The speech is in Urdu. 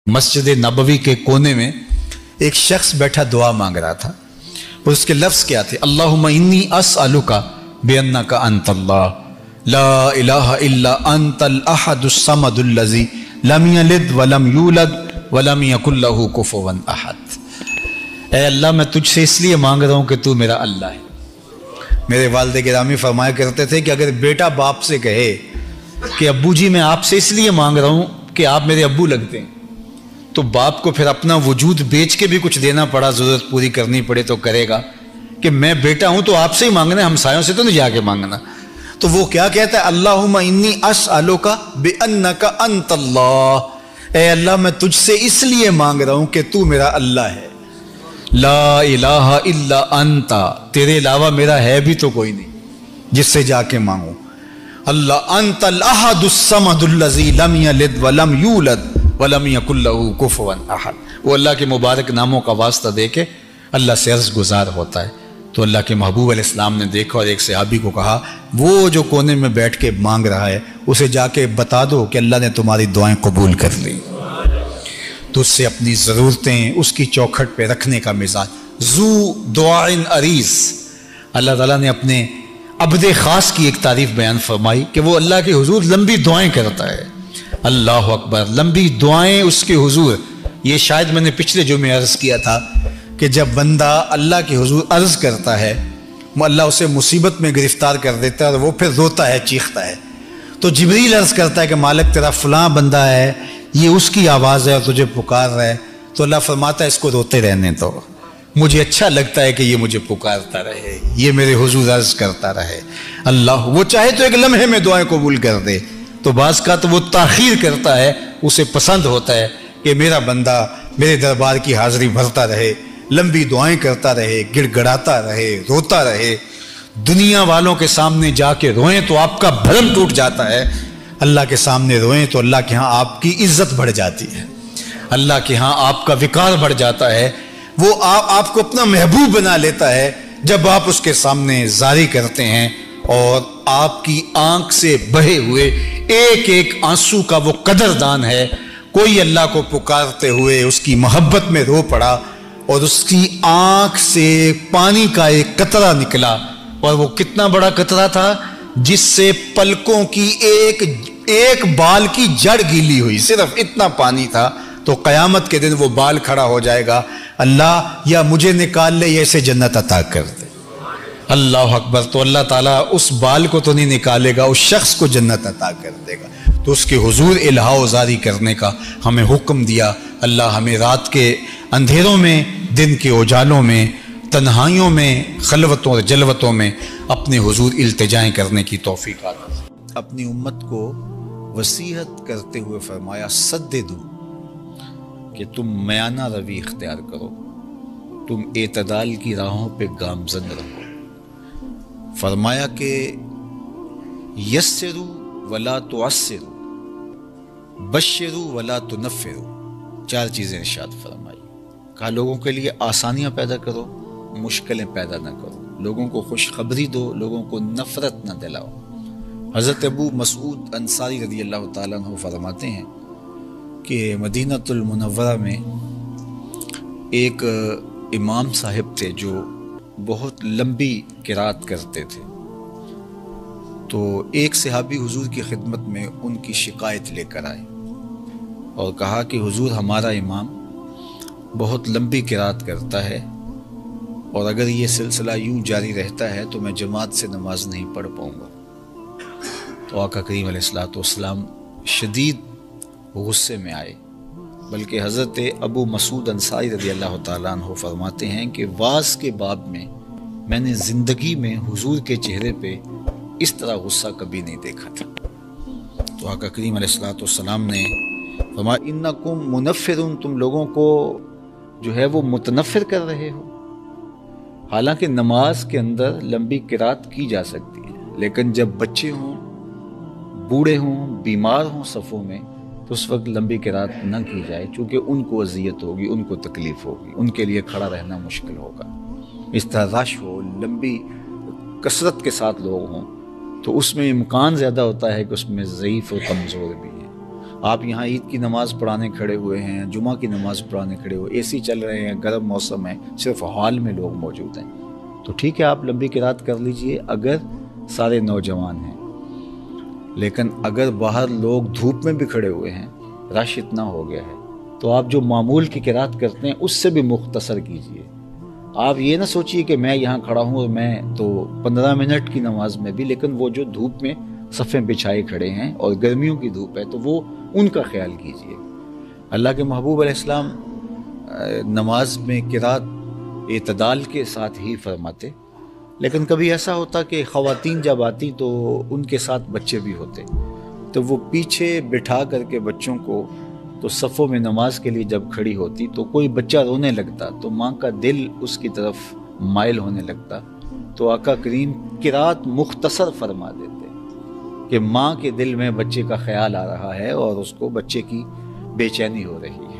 مسجد نبوی کے کونے میں ایک شخص بیٹھا دعا مانگ رہا تھا اور اس کے لفظ کیا تھے؟ اللہم انی اسألک بانک انت اللہ لا الہ الا انت الاحد الصمد الذی لم یلد ولم یولد ولم یکن لہ کفوا احد۔ اے اللہ میں تجھ سے اس لیے مانگ رہا ہوں کہ تو میرا اللہ ہے۔ میرے والد گرامی فرمایا کرتے تھے کہ اگر بیٹا باپ سے کہے کہ ابو جی میں آپ سے اس لیے مانگ رہا ہوں کہ آپ میرے ابو لگتے ہیں، تو باپ کو پھر اپنا وجود بیچ کے بھی کچھ دینا پڑا، ضرورت پوری کرنی پڑے تو کرے گا کہ میں بیٹا ہوں تو آپ سے ہی مانگنا ہے، ہمسایوں سے تو نہیں جا کے مانگنا۔ تو وہ کیا کہتا ہے؟ اللہم انی اسألک بانک انت اللہ، اے اللہ میں تجھ سے اس لیے مانگ رہا ہوں کہ تو میرا اللہ ہے، لا الہ الا انت، تیرے علاوہ میرا ہے بھی تو کوئی نہیں جس سے جا کے مانگوں۔ اللہ انت الاحد الصمد الذی لم یلد ولم یولد ولم یکن لہ کفوا احد۔ وہ اللہ کے مبارک ناموں کا واسطہ دے کے اللہ سے عرض گزار ہوتا ہے۔ تو اللہ کے محبوب علیہ السلام نے دیکھا اور ایک صحابی کو کہا وہ جو کونے میں بیٹھ کے مانگ رہا ہے اسے جا کے بتا دو کہ اللہ نے تمہاری دعائیں قبول کر لی۔ تو اس سے اپنی ضرورتیں اس کی چوکھٹ پہ رکھنے کا مزاج، ذو دعائن عریض۔ اللہ تعالیٰ نے اپنے عبد خاص کی ایک تعریف بیان فرمائی کہ وہ اللہ کے حضور لمبی دعائیں کرتا ہے۔ اللہ اکبر، لمبی دعائیں اس کے حضور۔ یہ شاید میں نے پچھلے جمعے عرض کیا تھا کہ جب بندہ اللہ کے حضور عرض کرتا ہے اللہ اسے مصیبت میں گرفتار کر دیتا ہے اور وہ پھر روتا ہے، چیختا ہے، تو جبریل عرض کرتا ہے کہ مالک تیرا فلاں بندہ ہے، یہ اس کی آواز ہے اور تجھے پکار رہا ہے، تو اللہ فرماتا ہے اس کو روتے رہنے دو، مجھے اچھا لگتا ہے کہ یہ مجھے پکارتا رہے، یہ میرے حضور عرض کرتا رہے۔ اللہ وہ چاہے تو ایک لمحے میں دعائیں قبول کر دے، تو بعض کا تو وہ تاخیر کرتا ہے، اسے پسند ہوتا ہے کہ میرا بندہ میرے دربار کی حاضری بھرتا رہے، لمبی دعائیں کرتا رہے، گڑ گڑاتا رہے، روتا رہے۔ دنیا والوں کے سامنے جا کے روئیں تو آپ کا بھرم ٹوٹ جاتا ہے، اللہ کے سامنے روئیں تو اللہ کے ہاں آپ کی عزت بڑھ جاتی ہے، اللہ کے ہاں آپ کا وقار بڑھ جاتا ہے، وہ آپ کو اپنا محبوب بنا لیتا ہے جب آپ اس کے سامنے زاری کرتے ہیں اور آپ کی آنکھ سے بہے ہوئے ایک ایک آنسو کا وہ قدردان ہے۔ کوئی اللہ کو پکارتے ہوئے اس کی محبت میں رو پڑا اور اس کی آنکھ سے پانی کا ایک قطرہ نکلا، اور وہ کتنا بڑا قطرہ تھا، جس سے پلکوں کی ایک بال کی جڑ گیلی ہوئی، صرف اتنا پانی تھا۔ تو قیامت کے دن وہ بال کھڑا ہو جائے گا، اللہ یا مجھے نکال لے یا اسے جنت عطا کر دے۔ اللہ اکبر، تو اللہ تعالیٰ اس بال کو تو نہیں نکالے گا، اس شخص کو جنت عطا کر دے گا۔ تو اس کے حضور الہا و زاری کرنے کا ہمیں حکم دیا۔ اللہ ہمیں رات کے اندھیروں میں، دن کے اجالوں میں، تنہائیوں میں، خلوتوں اور جلوتوں میں اپنے حضور التجائیں کرنے کی توفیق عطا فرمائے۔ اپنی امت کو وصیت کرتے ہوئے فرمایا سددو، کہ تم میانہ روی اختیار کرو، تم اعتدال کی راہوں پہ گامزن رہو۔ فرمایا کہ یسرو ولا تعسرو، بشرو ولا تنفرو، چار چیزیں ارشاد فرمائی۔ کہا لوگوں کے لیے آسانیاں پیدا کرو، مشکلیں پیدا نہ کرو، لوگوں کو خوشخبری دو، لوگوں کو نفرت نہ دلاؤ۔ حضرت ابو مسعود انصاری رضی اللہ تعالیٰ عنہ فرماتے ہیں کہ مدینہ المنورہ میں ایک امام صاحب تھے جو بہت لمبی قرات کرتے تھے، تو ایک صحابی حضور کی خدمت میں ان کی شکایت لے کر آئے اور کہا کہ حضور ہمارا امام بہت لمبی قرات کرتا ہے اور اگر یہ سلسلہ یوں جاری رہتا ہے تو میں جماعت سے نماز نہیں پڑھ پاؤں گا۔ تو آقا کریم علیہ الصلوۃ والسلام شدید غصے میں آئے، بلکہ حضرت ابو مسعود انصاری رضی اللہ تعالیٰ عنہ فرماتے ہیں کہ واعظ کے باب میں نے زندگی میں حضور کے چہرے پہ اس طرح غصہ کبھی نہیں دیکھا تھا۔ تو آقا کریم علیہ الصلوۃ والسلام نے فرمایا انکم منفرون، تم لوگوں کو جو ہے وہ متنفر کر رہے ہو۔ حالانکہ نماز کے اندر لمبی قرات کی جا سکتی ہے، لیکن جب بچے ہوں، بوڑھے ہوں، بیمار ہوں صفوں میں، تو اس وقت لمبی قرات نہ کی جائے، چونکہ ان کو اذیت ہوگی، ان کو تکلیف ہوگی، ان کے لیے کھڑا رہنا مشکل ہوگا۔ اس طرح رش ہو، لمبی کثرت کے ساتھ لوگ ہوں تو اس میں امکان زیادہ ہوتا ہے کہ اس میں ضعیف اور کمزور بھی ہیں۔ آپ یہاں عید کی نماز پڑھانے کھڑے ہوئے ہیں، جمعہ کی نماز پڑھانے کھڑے ہوئے، اے سی چل رہے ہیں، گرم موسم ہے، صرف ہال میں لوگ موجود ہیں، تو ٹھیک ہے آپ لمبی قرات کر لیجئے اگر سارے نوجوان ہیں، لیکن اگر باہر لوگ دھوپ میں بھی کھڑے ہوئے ہیں، رش اتنا ہو گیا ہے، تو آپ جو معمول کی قرات کرتے ہیں اس سے بھی مختصر کیجئے۔ آپ یہ نہ سوچئے کہ میں یہاں کھڑا ہوں اور میں تو 15 منٹ کی نماز میں بھی، لیکن وہ جو دھوپ میں صفیں بچھائے کھڑے ہیں اور گرمیوں کی دھوپ ہے تو وہ ان کا خیال کیجئے۔ اللہ کے محبوب علیہ السلام نماز میں قرات اعتدال کے ساتھ ہی فرماتے، لیکن کبھی ایسا ہوتا کہ خواتین جب آتی تو ان کے ساتھ بچے بھی ہوتے، تو وہ پیچھے بٹھا کر کے بچوں کو تو صفوں میں نماز کے لیے جب کھڑی ہوتی تو کوئی بچہ رونے لگتا تو ماں کا دل اس کی طرف مائل ہونے لگتا، تو آقا کریم قرات مختصر فرما دیتے کہ ماں کے دل میں بچے کا خیال آ رہا ہے اور اس کو بچے کی بے چینی ہو رہی ہے۔